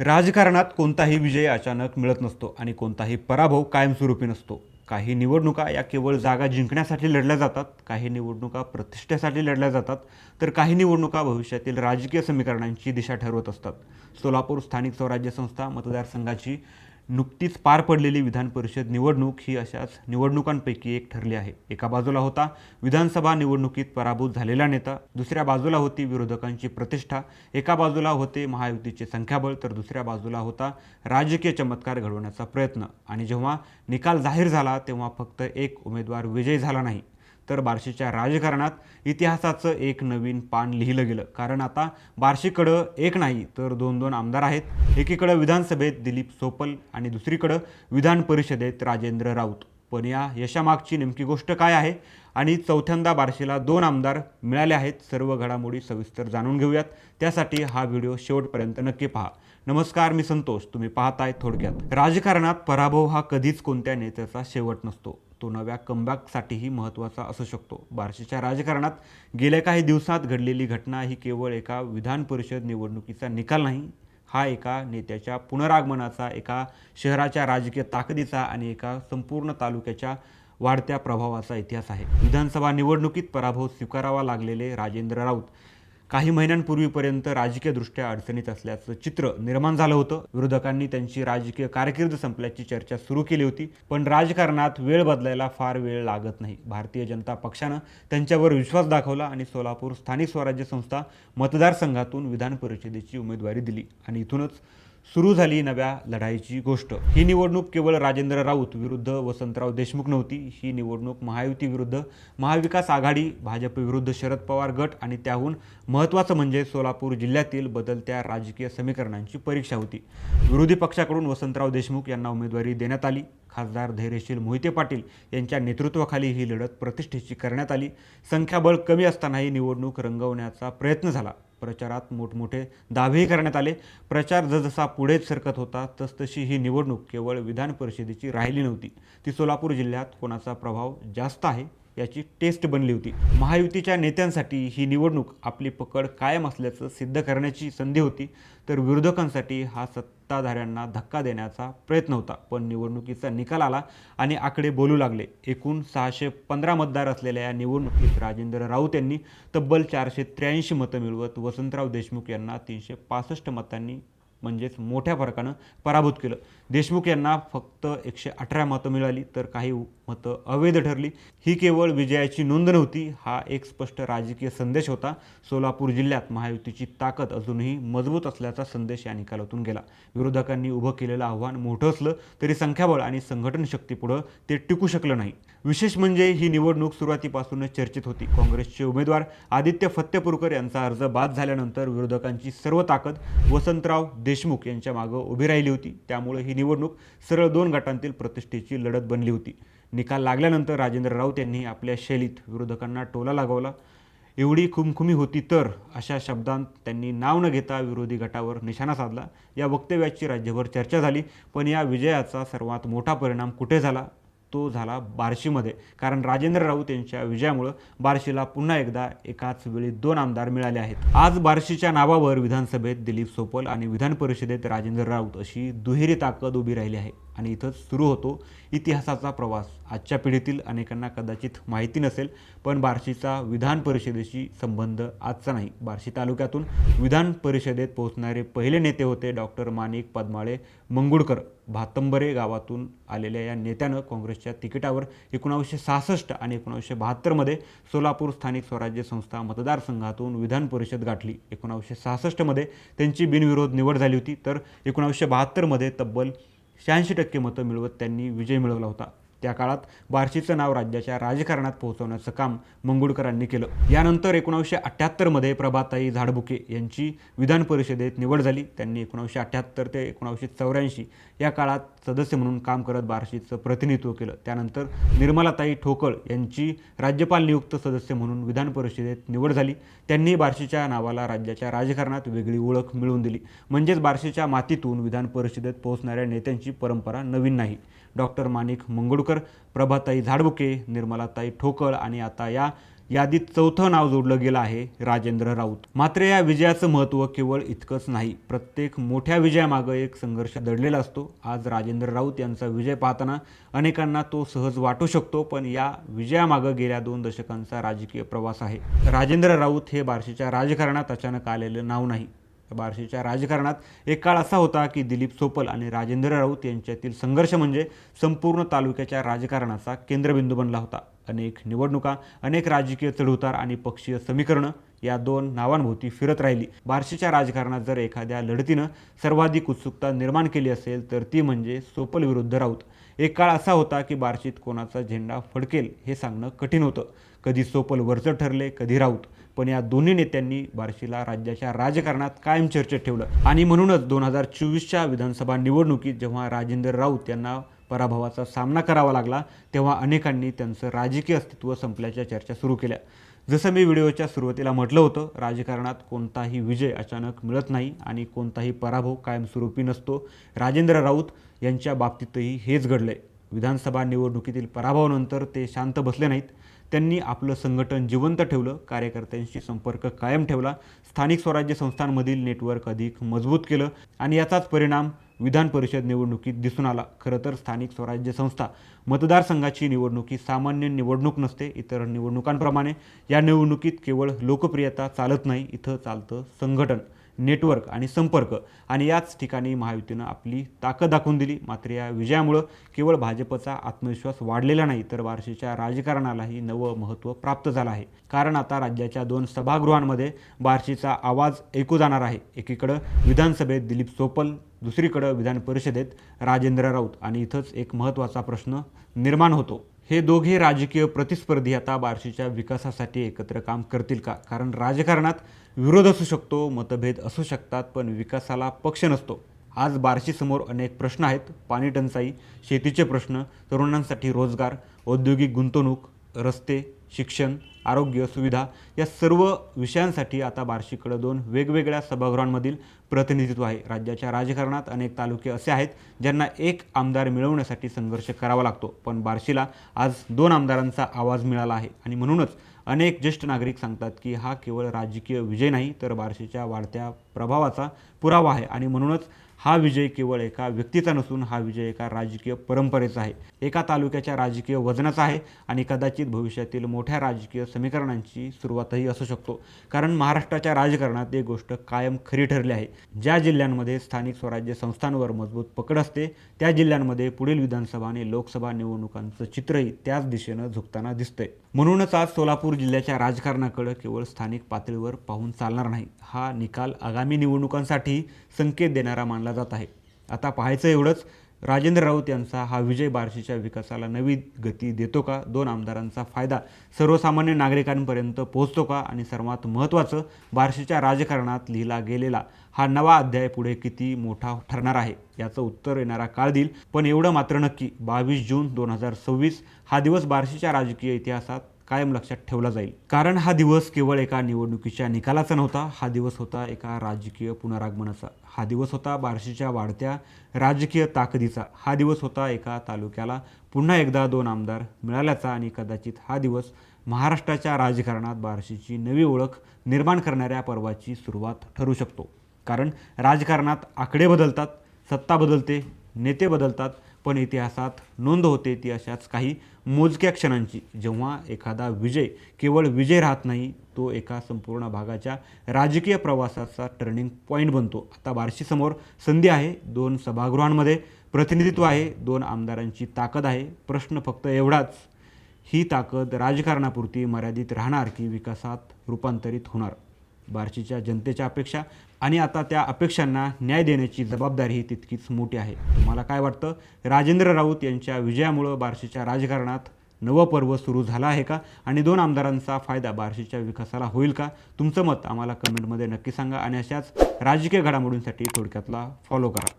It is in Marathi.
राजकारणात कोणताही विजय अचानक मिळत नसतो आणि कोणताही पराभव कायमस्वरूपी नसतो. काही निवडणुका या केवळ जागा जिंकण्यासाठी लढल्या जातात, काही निवडणुका प्रतिष्ठेसाठी लढल्या जातात, तर काही निवडणुका भविष्यातील राजकीय समीकरणांची दिशा ठरवत असतात. सोलापूर स्थानिक स्वराज्य संस्था मतदारसंघाची नुकतीच पार पडलेली विधान परिषद निवडणूक ही अशाच निवडणुकांपैकी एक ठरली आहे. एका बाजूला होता विधानसभा निवडणुकीत पराभूत झालेला नेता, दुसऱ्या बाजूला होती विरोधकांची प्रतिष्ठा, एका बाजूला होते महायुतीचे संख्याबळ, तर दुसऱ्या बाजूला होता राजकीय चमत्कार घडवण्याचा प्रयत्न. आणि जेव्हा निकाल जाहीर झाला तेव्हा फक्त एक उमेदवार विजयी झाला नाही, तर बार्शीच्या राजकारणात इतिहासाचं एक नवीन पान लिहिलं गेलं. कारण आता बार्शीकडं एक नाही तर दोन दोन आमदार आहेत. एकीकडं विधानसभेत दिलीप सोपल आणि दुसरीकडं विधान परिषदेत राजेंद्र राऊत. पण या यशामागची नेमकी गोष्ट काय आहे आणि चौथ्यांदा बार्शीला दोन आमदार मिळाले आहेत, सर्व घडामोडी सविस्तर जाणून घेऊयात. त्यासाठी हा व्हिडिओ शेवटपर्यंत नक्की पहा. नमस्कार, मी संतोष, तुम्ही पाहताय थोडक्यात. राजकारणात पराभव हा कधीच कोणत्या नेत्याचा शेवट नसतो, तो नव्या कमबॅकसाठीही महत्त्वाचा असू शकतो. बार्शीच्या राजकारणात गेल्या काही दिवसात घडलेली घटना ही केवळ एका विधान परिषद निवडणुकीचा निकाल नाही, हा एका नेत्याच्या पुनरागमनाचा, एका शहराच्या राजकीय ताकदीचा आणि एका संपूर्ण तालुक्याच्या वाढत्या प्रभावाचा इतिहास आहे. विधानसभा निवडणुकीत पराभव स्वीकारावा लागलेले राजेंद्र राऊत काही महिन्यांपूर्वीपर्यंत राजकीयदृष्ट्या अडचणीत असल्याचं चित्र निर्माण झालं होतं. विरोधकांनी त्यांची राजकीय कारकीर्द संपल्याची चर्चा सुरू केली होती. पण राजकारणात वेळ बदलायला फार वेळ लागत नाही. भारतीय जनता पक्षानं त्यांच्यावर विश्वास दाखवला आणि सोलापूर स्थानिक स्वराज्य संस्था मतदारसंघातून विधान परिषदेची उमेदवारी दिली. आणि इथूनच सुरू झाली नव्या लढाईची गोष्ट. ही निवडणूक केवळ राजेंद्र राऊत विरुद्ध वसंतराव देशमुख नव्हती. ही निवडणूक महायुती विरुद्ध महाविकास आघाडी, भाजप विरुद्ध शरद पवार गट आणि त्याहून महत्त्वाचं म्हणजे सोलापूर जिल्ह्यातील बदलत्या राजकीय समीकरणांची परीक्षा होती. विरोधी पक्षाकडून वसंतराव देशमुख यांना उमेदवारी देण्यात आली. खासदार धैर्यशील मोहिते पाटील यांच्या नेतृत्वाखाली ही लढत प्रतिष्ठेची करण्यात आली. संख्याबळ कमी असतानाही निवडणूक रंगवण्याचा प्रयत्न झाला. प्रचारात मोठमोठे दावेही करण्यात आले. प्रचार जसजसा पुढे सरकत होता तसतशी ही निवडणूक केवळ विधान परिषदेची राहिली नव्हती, ती सोलापूर जिल्ह्यात कोणाचा प्रभाव जास्त आहे याची टेस्ट बनली होती. महायुतीच्या नेत्यांसाठी ही निवडणूक आपली पकड कायम असल्याचं सिद्ध करण्याची संधी होती, तर विरोधकांसाठी हा सत्ताधाऱ्यांना धक्का देण्याचा प्रयत्न होता. पण निवडणुकीचा निकाल आला आणि आकडे बोलू लागले. एकूण 615 मतदार असलेल्या या निवडणुकीत राजेंद्र राऊत यांनी तब्बल 483 मतं मिळवत वसंतराव देशमुख यांना 365 मतांनी म्हणजेच मोठ्या फरकानं पराभूत केलं. देशमुख यांना फक्त 118 मतं मिळाली, तर काही मतं अवैध ठरली. ही केवळ विजयाची नोंद नव्हती, हा एक स्पष्ट राजकीय संदेश होता. सोलापूर जिल्ह्यात महायुतीची ताकद अजूनही मजबूत असल्याचा संदेश या निकालातून गेला. विरोधकांनी उभं केलेलं आव्हान मोठं असलं तरी संख्याबळ आणि संघटन शक्तीपुढं ते टिकू शकलं नाही. विशेष म्हणजे ही निवडणूक सुरुवातीपासूनच चर्चेत होती. काँग्रेसचे उमेदवार आदित्य फत्तेपूरकर यांचा अर्ज बाद झाल्यानंतर विरोधकांची सर्व ताकद वसंतराव देशमुख यांच्या मागं उभी राहिली होती. त्यामुळे ही निवडणूक सरळ दोन गटांतील प्रतिष्ठेची लढत बनली होती. निकाल लागल्यानंतर राजेंद्र राऊत यांनी आपल्या शैलीत विरोधकांना टोला लागवला. एवढी खुमखुमी होती तर, अशा शब्दांत त्यांनी नाव न घेता विरोधी गटावर निशाणा साधला. या वक्तव्याची राज्यभर चर्चा झाली. पण या विजयाचा सर्वात मोठा परिणाम कुठे झाला? तो झाला बार्शीमध्ये. कारण राजेंद्र राऊत यांच्या विजयामुळं बार्शीला पुन्हा एकदा एकाच वेळी दोन आमदार मिळाले आहेत. आज बार्शीच्या नावावर विधानसभेत दिलीप सोपल आणि विधान परिषदेत राजेंद्र राऊत अशी दुहेरी ताकद उभी राहिली आहे. आणि इथंच सुरू होतो इतिहासाचा प्रवास. आजच्या पिढीतील अनेकांना कदाचित माहिती नसेल, पण बार्शीचा विधान परिषदेशी संबंध आजचा नाही. बार्शी तालुक्यातून विधान परिषदेत पोहोचणारे पहिले नेते होते डॉक्टर माणिक पद्माळे मंगुळकर. भातंबरे गावातून आलेल्या या नेत्यानं काँग्रेसच्या तिकिटावर 1966 आणि 1972 सोलापूर स्थानिक स्वराज्य संस्था मतदारसंघातून विधान परिषद गाठली. 1966 त्यांची बिनविरोध निवड झाली होती, तर 1972 तब्बल 86% मतं मिळवत त्यांनी विजय मिळवला होता. त्या काळात बार्शीचं नाव राज्याच्या राजकारणात पोहोचवण्याचं काम मंगुळकरांनी केलं. यानंतर 1978 प्रभाताई झाडबुके यांची विधान परिषदेत निवड झाली. त्यांनी 1978 ते 1984 या काळात सदस्य म्हणून काम करत बार्शीचं प्रतिनिधित्व केलं. त्यानंतर निर्मलाताई ठोकळ यांची राज्यपाल नियुक्त सदस्य म्हणून विधान परिषदेत निवड झाली. त्यांनी बार्शीच्या नावाला राज्याच्या राजकारणात वेगळी ओळख मिळवून दिली. म्हणजेच बार्शीच्या मातीतून विधान परिषदेत पोहोचणाऱ्या नेत्यांची परंपरा नवीन नाही. डॉक्टर माणिक मंगुळकर, प्रभाताई झाडबुके, निर्मलाताई ठोकळ आणि आता या यादीत चौथं नाव जोडलं गेलं आहे राजेंद्र राऊत. मात्र या विजयाचं महत्त्व केवळ इतकंच नाही. प्रत्येक मोठ्या विजयामागं एक संघर्ष दडलेला असतो. आज राजेंद्र राऊत यांचा विजय पाहताना अनेकांना तो सहज वाटू शकतो, पण या विजयामागं गेल्या 2 दशकांचा राजकीय प्रवास आहे. राजेंद्र राऊत हे बार्शीच्या राजकारणात अचानक आलेलं नाव नाही. बार्शीच्या राजकारणात एक काळ असा होता की दिलीप सोपल आणि राजेंद्र राऊत यांच्यातील संघर्ष म्हणजे संपूर्ण तालुक्याच्या राजकारणाचा केंद्रबिंदू बनला होता. अनेक निवडणुका, अनेक राजकीय चढउतार आणि पक्षीय समीकरणं या 2 नावांभोवती फिरत राहिली. बार्शीच्या राजकारणात जर एखाद्या लढतीनं सर्वाधिक उत्सुकता निर्माण केली असेल तर ती म्हणजे सोपल विरुद्ध राऊत. एक काळ असा होता की बार्शीत कोणाचा झेंडा फडकेल हे सांगणं कठीण होतं. कधी सोपल वरचढ ठरले, कधी राऊत, पण या दोन्ही नेत्यांनी बार्शीला राज्याच्या राजकारणात कायम चर्चेत ठेवलं. आणि म्हणूनच 2024च्या विधानसभा निवडणुकीत जेव्हा राजेंद्र राऊत यांना पराभवाचा सामना करावा लागला तेव्हा अनेकांनी त्यांचं राजकीय अस्तित्व संपल्याच्या चर्चा सुरू केल्या. जसं मी व्हिडिओच्या सुरुवातीला म्हटलं होतं, राजकारणात कोणताही विजय अचानक मिळत नाही आणि कोणताही पराभव कायमस्वरूपी नसतो. राजेंद्र राऊत यांच्या बाबतीतही हेच घडलंय. विधानसभा निवडणुकीतील पराभवानंतर ते शांत बसले नाहीत. त्यांनी आपलं संघटन जिवंत ठेवलं, कार्यकर्त्यांशी संपर्क कायम ठेवला, स्थानिक स्वराज्य संस्थांमधील नेटवर्क अधिक मजबूत केलं आणि याचाच परिणाम विधान परिषद निवडणुकीत दिसून आला. खरं तर स्थानिक स्वराज्य संस्था मतदारसंघाची निवडणूक ही सामान्य निवडणूक नसते. इतर निवडणुकांप्रमाणे या निवडणुकीत केवळ लोकप्रियता चालत नाही, इथं चालतं संघटन, नेटवर्क आणि संपर्क. आणि याच ठिकाणी महायुतीनं आपली ताकद दाखवून दिली. मात्र या विजयामुळं केवळ भाजपचा आत्मविश्वास वाढलेला नाही, तर बार्शीच्या राजकारणालाही नवं महत्त्व प्राप्त झालं आहे. कारण आता राज्याच्या 2 सभागृहांमध्ये बार्शीचा आवाज ऐकू जाणार आहे. एकीकडं विधानसभेत दिलीप सोपल, दुसरीकडं विधान परिषदेत राजेंद्र राऊत. आणि इथंच एक महत्त्वाचा प्रश्न निर्माण होतो. हे दोघे राजकीय प्रतिस्पर्धी आता बार्शीच्या विकासासाठी एकत्र काम करतील का? कारण राजकारणात विरोध असू शकतो, मतभेद असू शकतात, पण विकासाला पक्ष नसतो. आज बार्शीसमोर अनेक प्रश्न आहेत. पाणी टंचाई, शेतीचे प्रश्न, तरुणांसाठी रोजगार, औद्योगिक गुंतवणूक, रस्ते, शिक्षण, आरोग्य सुविधा या सर्व विषयांसाठी आता बार्शीकडे 2 वेगवेगळ्या सभागृहांमधील प्रतिनिधित्व आहे. राज्याच्या राजकारणात अनेक तालुके असे आहेत ज्यांना एक आमदार मिळवण्यासाठी संघर्ष करावा लागतो, पण बार्शीला आज 2 आमदारांचा आवाज मिळाला आहे. आणि म्हणूनच अनेक ज्येष्ठ नागरिक सांगतात की हा केवळ राजकीय विजय नाही, तर बार्शीच्या वाढत्या प्रभावाचा पुरावा आहे. आणि म्हणूनच हा विजय केवळ एका व्यक्तीचा नसून हा विजय एका राजकीय परंपरेचा आहे, एका तालुक्याच्या राजकीय वजनाचा आहे आणि कदाचित भविष्यातील मोठ्या राजकीय समीकरणांची सुरुवातही असू शकतो. कारण महाराष्ट्राच्या राजकारणात एक गोष्ट कायम खरी ठरली आहे. ज्या जिल्ह्यांमध्ये स्थानिक स्वराज्य संस्थांवर मजबूत पकड असते त्या जिल्ह्यांमध्ये पुढील विधानसभा आणि लोकसभा निवडणुकांचं चित्रही त्याच दिशेनं झुकताना दिसतंय. म्हणूनच आज सोलापूर जिल्ह्याच्या राजकारणाकडे केवळ स्थानिक पातळीवर पाहून चालणार नाही. हा निकाल आगामी निवडणुकांसाठी संकेत देणारा मानला जात आहे. आता पाहायचं एवढंच, राजेंद्र राऊत यांचा हा विजय बार्शीच्या विकासाला नवी गती देतो का? 2 आमदारांचा फायदा सर्वसामान्य नागरिकांपर्यंत पोहोचतो का? आणि सर्वात महत्त्वाचं, बार्शीच्या राजकारणात लिहिला गेलेला हा नवा अध्याय पुढे किती मोठा ठरणार आहे याचं उत्तर येणारा काळ देईल. पण एवढं मात्र नक्की, 22 जून 2026 हा दिवस बार्शीच्या राजकीय इतिहासात कायम लक्षात ठेवला जाईल. कारण हा दिवस केवळ एका निवडणुकीच्या निकालाचा नव्हता, हा दिवस होता एका राजकीय पुनरागमनाचा. हा दिवस होता बार्शीच्या वाढत्या राजकीय ताकदीचा. हा दिवस होता एका तालुक्याला पुन्हा एकदा 2 आमदार मिळाल्याचा. आणि कदाचित हा दिवस महाराष्ट्राच्या राजकारणात बार्शीची नवी ओळख निर्माण करणाऱ्या पर्वाची सुरुवात ठरू शकतो. कारण राजकारणात आकडे बदलतात, सत्ता बदलते, नेते बदलतात, पण इतिहासात नोंद होते ती अशाच काही मोजक्या क्षणांची, जेव्हा एखादा विजय केवळ विजय राहत नाही, तो एका संपूर्ण भागाच्या राजकीय प्रवासाचा टर्निंग पॉईंट बनतो. आता बार्शीसमोर संधी आहे. 2 सभागृहांमध्ये प्रतिनिधित्व आहे, 2 आमदारांची ताकद आहे. प्रश्न फक्त एवढाच, ही ताकद राजकारणापुरती मर्यादित राहणार की विकासात रूपांतरित होणार? बार्शीच्या जनतेच्या अपेक्षा आणि आता त्या अपेक्षांना न्याय देण्याची जबाबदारी ही तितकीच मोठी आहे. तुम्हाला काय वाटतं? राजेंद्र राऊत यांच्या विजयामुळं बार्शीच्या राजकारणात नवं पर्व सुरू झालं आहे का? आणि 2 आमदारांचा फायदा बार्शीच्या विकासाला होईल का? तुमचं मत आम्हाला कमेंटमध्ये नक्की सांगा आणि अशाच राजकीय घडामोडींसाठी थोडक्यातला फॉलो करा.